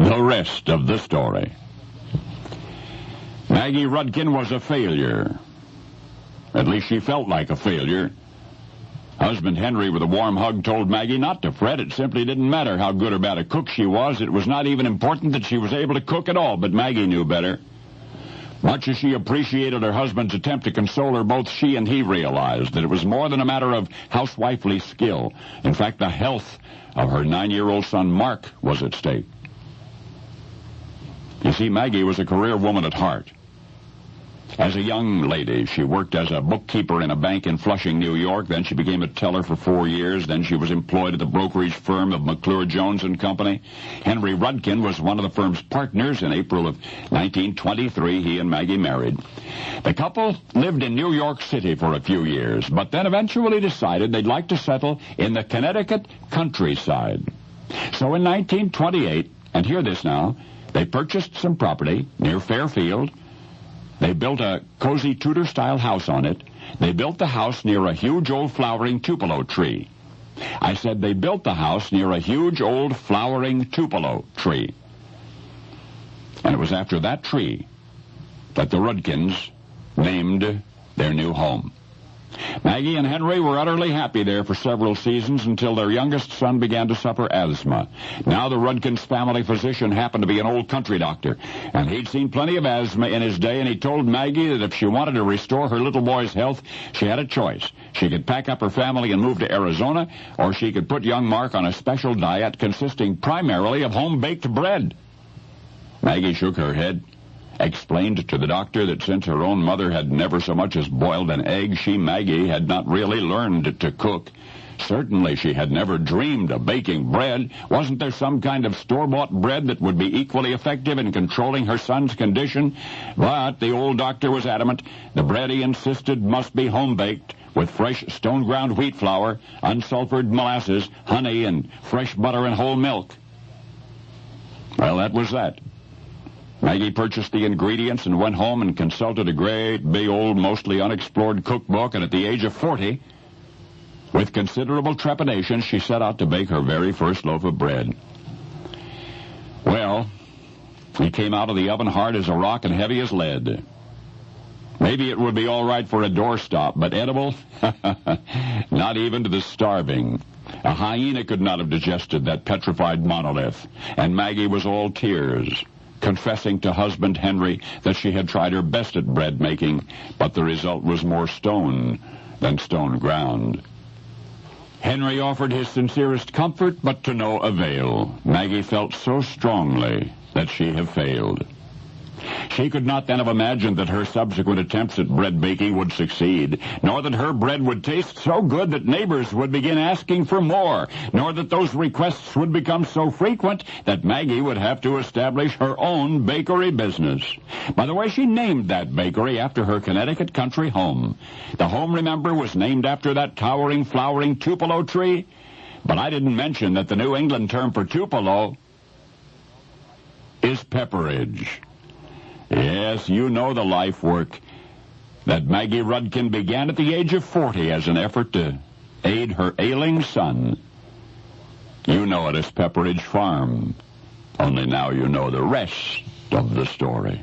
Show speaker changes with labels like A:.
A: The rest of the story. Maggie Rudkin was a failure. At least she felt like a failure. Husband Henry, with a warm hug, told Maggie not to fret. It simply didn't matter how good or bad a cook she was. It was not even important that she was able to cook at all, but Maggie knew better. Much as she appreciated her husband's attempt to console her, both she and he realized that it was more than a matter of housewifely skill. In fact, the health of her 9-year-old son, Mark, was at stake. You see, Maggie was a career woman at heart. As a young lady, she worked as a bookkeeper in a bank in Flushing, New York. Then she became a teller for 4 years. Then she was employed at the brokerage firm of McClure, Jones & Company. Henry Rudkin was one of the firm's partners. In April of 1923, he and Maggie married. The couple lived in New York City for a few years, but then eventually decided they'd like to settle in the Connecticut countryside. So in 1928, and hear this now, they purchased some property near Fairfield. They built a cozy Tudor-style house on it. They built the house near a huge old flowering tupelo tree. I said they built the house near a huge old flowering tupelo tree. And it was after that tree that the Rudkins named their new home. Maggie and Henry were utterly happy there for several seasons until their youngest son began to suffer asthma. Now the Rudkins' family physician happened to be an old country doctor, and he'd seen plenty of asthma in his day, and he told Maggie that if she wanted to restore her little boy's health, she had a choice. She could pack up her family and move to Arizona, or she could put young Mark on a special diet consisting primarily of home-baked bread. Maggie shook her head, explained to the doctor that since her own mother had never so much as boiled an egg, she, Maggie, had not really learned to cook. Certainly she had never dreamed of baking bread. Wasn't there some kind of store-bought bread that would be equally effective in controlling her son's condition? But the old doctor was adamant. The bread, he insisted, must be home-baked, with fresh stone-ground wheat flour, unsulfured molasses, honey, and fresh butter and whole milk. Well, that was that. Maggie purchased the ingredients and went home and consulted a great, big, old, mostly unexplored cookbook, and at the age of 40, with considerable trepidation, she set out to bake her very first loaf of bread. Well, he came out of the oven hard as a rock and heavy as lead. Maybe it would be all right for a doorstop, but edible? Not even to the starving. A hyena could not have digested that petrified monolith, and Maggie was all tears, confessing to husband Henry that she had tried her best at bread making, but the result was more stone than stone ground. Henry offered his sincerest comfort, but to no avail. Maggie felt so strongly that she had failed. She could not then have imagined that her subsequent attempts at bread baking would succeed, nor that her bread would taste so good that neighbors would begin asking for more, nor that those requests would become so frequent that Maggie would have to establish her own bakery business. By the way, she named that bakery after her Connecticut country home. The home, remember, was named after that towering, flowering tupelo tree. But I didn't mention that the New England term for tupelo is Pepperidge. Yes, you know the life work that Maggie Rudkin began at the age of 40 as an effort to aid her ailing son. You know it as Pepperidge Farm, only now you know the rest of the story.